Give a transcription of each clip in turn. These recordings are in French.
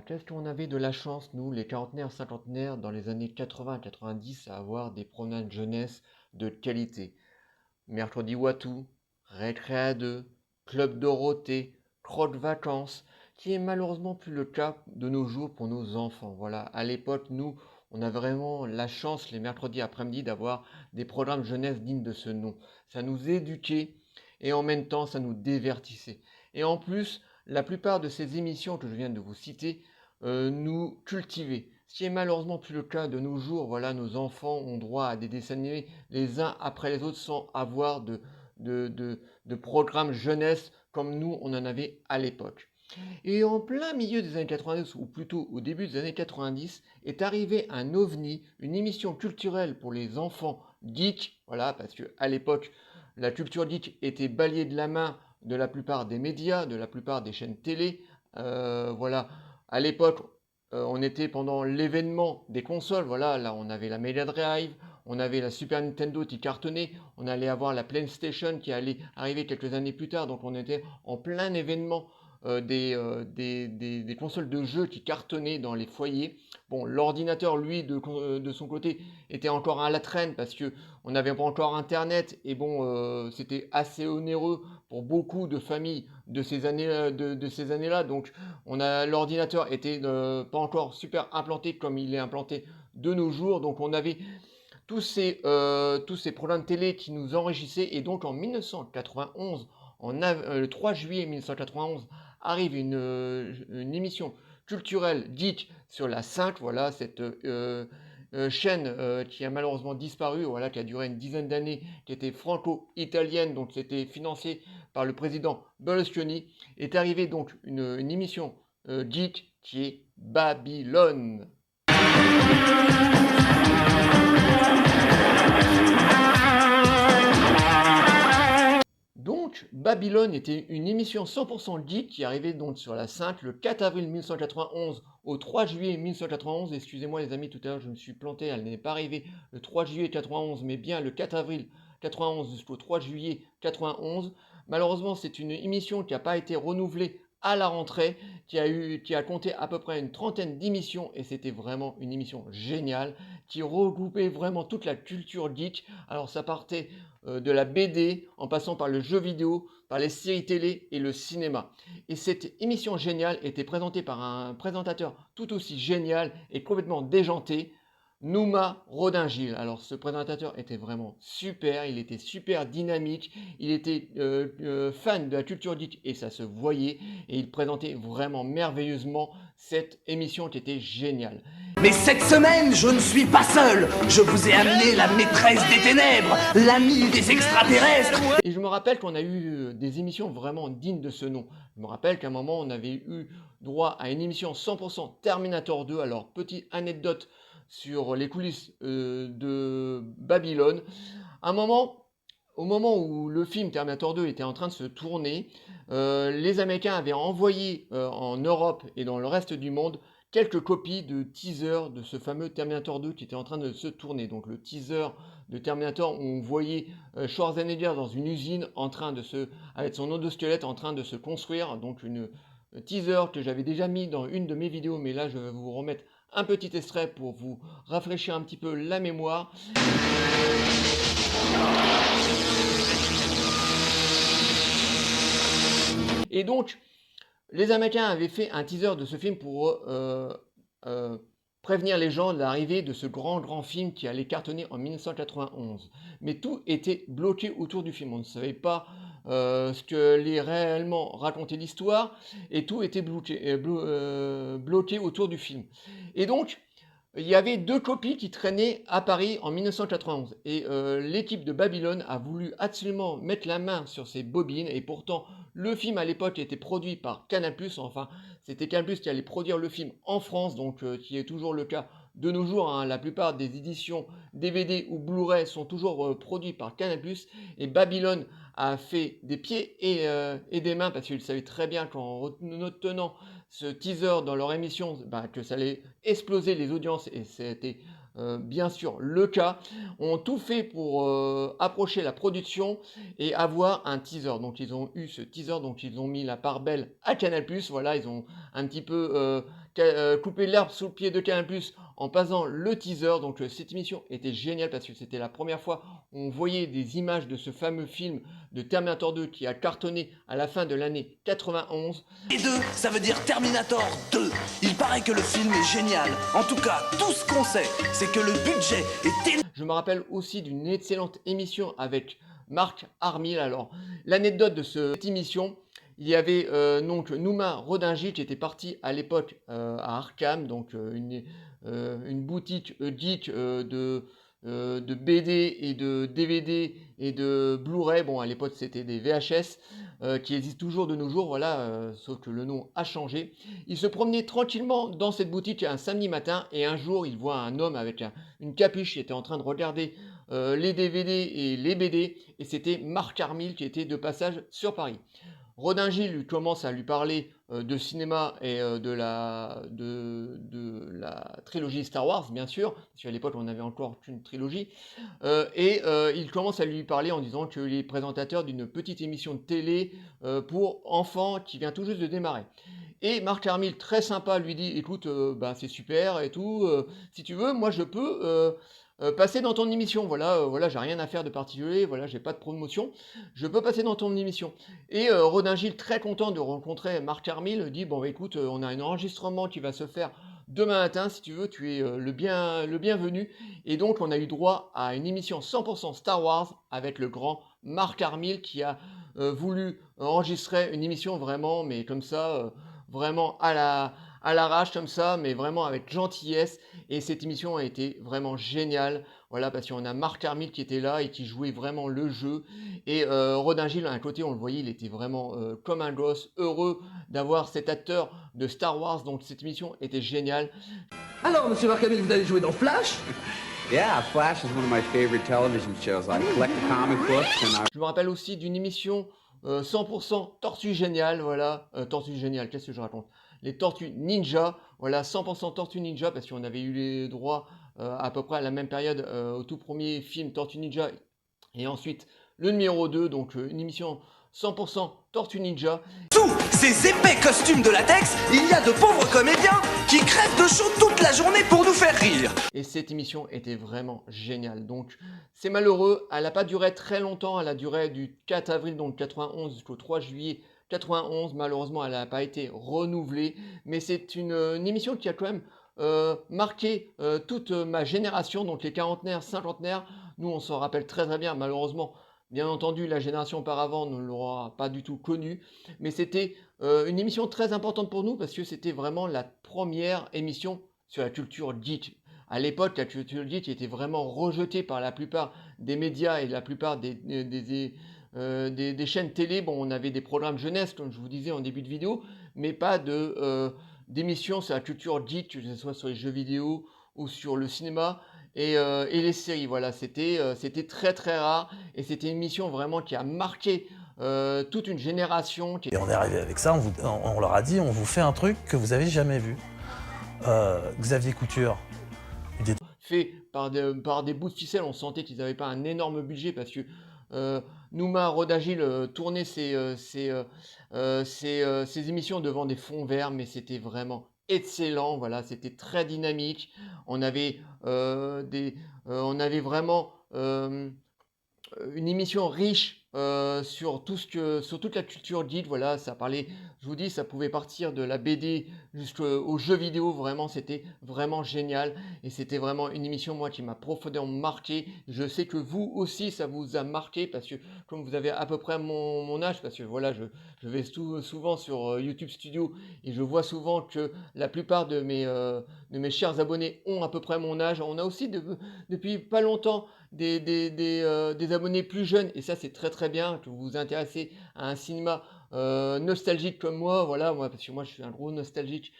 qu'est-ce qu'on avait de la chance, nous, les quarantenaires, cinquantenaires, dans les années 80-90, à avoir des programmes de jeunesse de qualité. Mercredi Watou, Récré 2, Club Dorothée, Crotte Vacances, qui est malheureusement plus le cas de nos jours pour nos enfants. Voilà, à l'époque, nous, on a vraiment la chance, les mercredis après-midi, d'avoir des programmes jeunesse dignes de ce nom. Ça nous éduquait et en même temps, ça nous divertissait. Et en plus, la plupart de ces émissions que je viens de vous citer nous cultivaient. Ce qui est malheureusement plus le cas de nos jours. Voilà, nos enfants ont droit à des dessins animés les uns après les autres sans avoir de programme jeunesse comme nous on en avait à l'époque. Et en plein milieu des années 90, ou plutôt au début des années 90, est arrivé un OVNI, une émission culturelle pour les enfants geeks, voilà, parce qu'à l'époque, la culture geek était balayée de la main de la plupart des médias, de la plupart des chaînes télé. Voilà, à l'époque, on était pendant l'événement des consoles, voilà, là on avait la Mega Drive, on avait la Super Nintendo qui cartonnait, on allait avoir la PlayStation qui allait arriver quelques années plus tard, donc on était en plein événement des consoles de jeux qui cartonnaient dans les foyers. Bon, l'ordinateur, lui, de son côté, était encore à la traîne parce que on n'avait pas encore Internet et bon, c'était assez onéreux pour beaucoup de familles de ces années, de ces années-là. Donc, l'ordinateur était pas encore super implanté comme il est implanté de nos jours. Donc, on avait tous ces programmes télé qui nous enrichissaient et donc en 1991, le 3 juillet 1991, arrive une émission culturelle geek sur la 5, voilà, cette chaîne qui a malheureusement disparu, voilà, qui a duré une dizaine d'années, qui était franco-italienne, donc c'était financé par le président Berlusconi, est arrivée donc une émission geek qui est Babylone. Donc, Babylone était une émission 100% geek qui arrivait donc sur la 5 le 4 avril 1991 au 3 juillet 1991. Excusez-moi les amis, tout à l'heure je me suis planté, elle n'est pas arrivée le 3 juillet 91, mais bien le 4 avril 91 jusqu'au 3 juillet 91. Malheureusement, c'est une émission qui n'a pas été renouvelée à la rentrée, qui a compté à peu près une trentaine d'émissions et c'était vraiment une émission géniale qui regroupait vraiment toute la culture geek. Alors ça partait de la BD en passant par le jeu vidéo, par les séries télé et le cinéma. Et cette émission géniale était présentée par un présentateur tout aussi génial et complètement déjanté, Nouma Rodingil. Alors ce présentateur était vraiment super, il était super dynamique, il était fan de la culture geek et ça se voyait et il présentait vraiment merveilleusement cette émission qui était géniale. Mais cette semaine, je ne suis pas seul. Je vous ai amené la maîtresse des ténèbres, l'amie des extraterrestres. Et je me rappelle qu'on a eu des émissions vraiment dignes de ce nom. Je me rappelle qu'à un moment, on avait eu droit à une émission 100% Terminator 2. Alors, petite anecdote sur les coulisses de Babylone. Au moment où le film Terminator 2 était en train de se tourner, les Américains avaient envoyé en Europe et dans le reste du monde quelques copies de teaser de ce fameux Terminator 2 qui était en train de se tourner. Donc le teaser de Terminator où on voyait Schwarzenegger dans une usine avec son endosquelette en train de se construire. Donc une teaser que j'avais déjà mis dans une de mes vidéos, mais là je vais vous remettre un petit extrait pour vous rafraîchir un petit peu la mémoire. Et donc, les Américains avaient fait un teaser de ce film pour prévenir les gens de l'arrivée de ce grand film qui allait cartonner en 1991. Mais tout était bloqué autour du film. On ne savait pas ce que allait réellement raconter l'histoire et tout était bloqué autour du film. Et donc, il y avait deux copies qui traînaient à Paris en 1991 et l'équipe de Babylone a voulu absolument mettre la main sur ces bobines et pourtant le film à l'époque était produit par Canal+, enfin c'était Canal+ qui allait produire le film en France, donc qui est toujours le cas de nos jours, hein. La plupart des éditions DVD ou Blu-ray sont toujours produits par Canal+, et Babylone a fait des pieds et des mains parce qu'ils savaient très bien qu'en retenant ce teaser dans leur émission, que ça allait exploser les audiences et c'était bien sûr le cas, ont tout fait pour approcher la production et avoir un teaser. Donc ils ont eu ce teaser, donc ils ont mis la part belle à Canal+, voilà, ils ont un petit peu couper l'herbe sous le pied de Canal+ en passant le teaser. Donc cette émission était géniale parce que c'était la première fois où on voyait des images de ce fameux film de Terminator 2 qui a cartonné à la fin de l'année 91. Et 2, ça veut dire Terminator 2. Il paraît que le film est génial. En tout cas, tout ce qu'on sait, c'est que le budget est énorme. Je me rappelle aussi d'une excellente émission avec Marc Hamill. Alors, l'anecdote de cette émission, il y avait donc Nouma Rodingy qui était parti à l'époque à Arkham, donc une boutique geek de BD et de DVD et de Blu-ray. Bon, à l'époque c'était des VHS qui existent toujours de nos jours, voilà, sauf que le nom a changé. Il se promenait tranquillement dans cette boutique un samedi matin et un jour il voit un homme avec une capuche qui était en train de regarder les DVD et les BD, et c'était Marc Hamill qui était de passage sur Paris. Rodingy lui commence à lui parler de cinéma et de la trilogie Star Wars, bien sûr, parce qu'à l'époque on n'avait encore qu'une trilogie, il commence à lui parler en disant qu'il est présentateur d'une petite émission de télé pour enfants qui vient tout juste de démarrer. Et Marc Hamill, très sympa, lui dit, écoute, c'est super et tout, si tu veux, moi je peux passer dans ton émission, voilà, j'ai rien à faire de particulier, voilà, j'ai pas de promotion, je peux passer dans ton émission. Et Rodingy, très content de rencontrer Marc Hamill, dit, bon, écoute, on a un enregistrement qui va se faire demain matin, si tu veux, tu es le bienvenu. Et donc, on a eu droit à une émission 100% Star Wars avec le grand Marc Hamill qui a voulu enregistrer une émission vraiment, mais comme ça, vraiment à l'arrache comme ça, mais vraiment avec gentillesse. Et cette émission a été vraiment géniale, voilà, parce qu'on a Marc Hamill qui était là et qui jouait vraiment le jeu. Et Rodingy, à un côté, on le voyait, il était vraiment comme un gosse, heureux d'avoir cet acteur de Star Wars. Donc cette émission était géniale. Alors, monsieur Marc Hamill, vous allez jouer dans Flash? Yeah, Flash is one of my favorite television shows. I collect the comic books and Je me rappelle aussi d'une émission 100% Tortue Géniale, voilà, Tortue Géniale, qu'est-ce que je raconte? Les Tortues Ninja, voilà, 100% Tortue Ninja, parce qu'on avait eu les droits à peu près à la même période au tout premier film Tortue Ninja, et ensuite le numéro 2, donc une émission 100% Tortue Ninja. Sous ces épais costumes de latex, il y a de pauvres comédiens qui crèvent de chaud toute la journée pour nous faire rire. Et cette émission était vraiment géniale. Donc c'est malheureux, elle n'a pas duré très longtemps, elle a duré du 4 avril donc 91 jusqu'au 3 juillet 91. Malheureusement, elle n'a pas été renouvelée, mais c'est une émission qui a quand même marqué toute ma génération, donc les quarantenaires, cinquantenaires. Nous, on s'en rappelle très très bien. Malheureusement, bien entendu, la génération auparavant ne l'aura pas du tout connue, mais c'était une émission très importante pour nous parce que c'était vraiment la première émission sur la culture geek. À l'époque, la culture geek était vraiment rejetée par la plupart des médias et la plupart des chaînes télé. Bon, on avait des programmes jeunesse, comme je vous disais en début de vidéo, mais pas d'émissions sur la culture geek, que ce soit sur les jeux vidéo ou sur le cinéma et les séries. Voilà, c'était très très rare et c'était une émission vraiment qui a marqué toute une génération. Et on est arrivé avec ça, on leur a dit, on vous fait un truc que vous avez jamais vu. Xavier Couture. Fait par des bouts de ficelle, on sentait qu'ils n'avaient pas un énorme budget parce que Nouma Rodingy tournait ses émissions devant des fonds verts, mais c'était vraiment excellent. Voilà, c'était très dynamique. On avait vraiment une émission riche sur toute la culture geek. Voilà, ça parlait, je vous dis, ça pouvait partir de la BD jusqu'aux jeux vidéo. Vraiment, c'était vraiment génial et c'était vraiment une émission, moi, qui m'a profondément marqué. Je sais que vous aussi, ça vous a marqué parce que comme vous avez à peu près mon âge, parce que voilà, je vais souvent sur YouTube Studio et je vois souvent que la plupart de mes chers abonnés ont à peu près mon âge. On a aussi depuis pas longtemps des abonnés plus jeunes et ça c'est très très bien que vous vous intéressez à un cinéma nostalgique comme moi, voilà, parce que moi je suis un gros nostalgique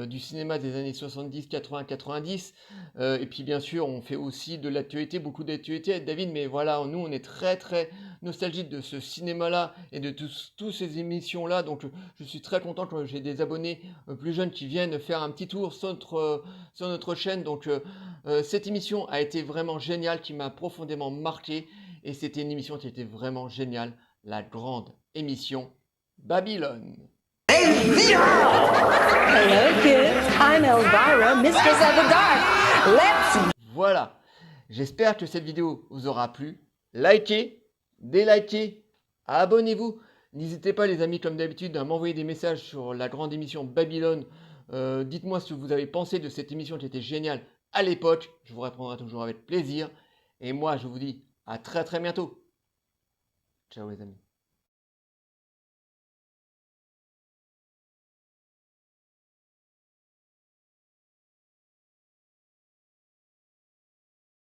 du cinéma des années 70, 80, 90 et puis bien sûr on fait aussi de l'actualité, beaucoup d'actualité avec David, mais voilà, nous on est très très nostalgique de ce cinéma là et de tous ces émissions là, donc je suis très content que j'ai des abonnés plus jeunes qui viennent faire un petit tour sur notre chaîne. Donc cette émission a été vraiment géniale, qui m'a profondément marqué et c'était une émission qui était vraiment géniale, la grande émission Babylone. Elvira! Hello, kids. Mistress of the Dark. Let's Voilà, j'espère que cette vidéo vous aura plu. Likez, délikez, abonnez-vous. N'hésitez pas les amis comme d'habitude à m'envoyer des messages sur la grande émission Babylone. Dites-moi ce que vous avez pensé de cette émission qui était géniale à l'époque. Je vous répondrai toujours avec plaisir. Et moi je vous dis à très bientôt. Ciao les amis.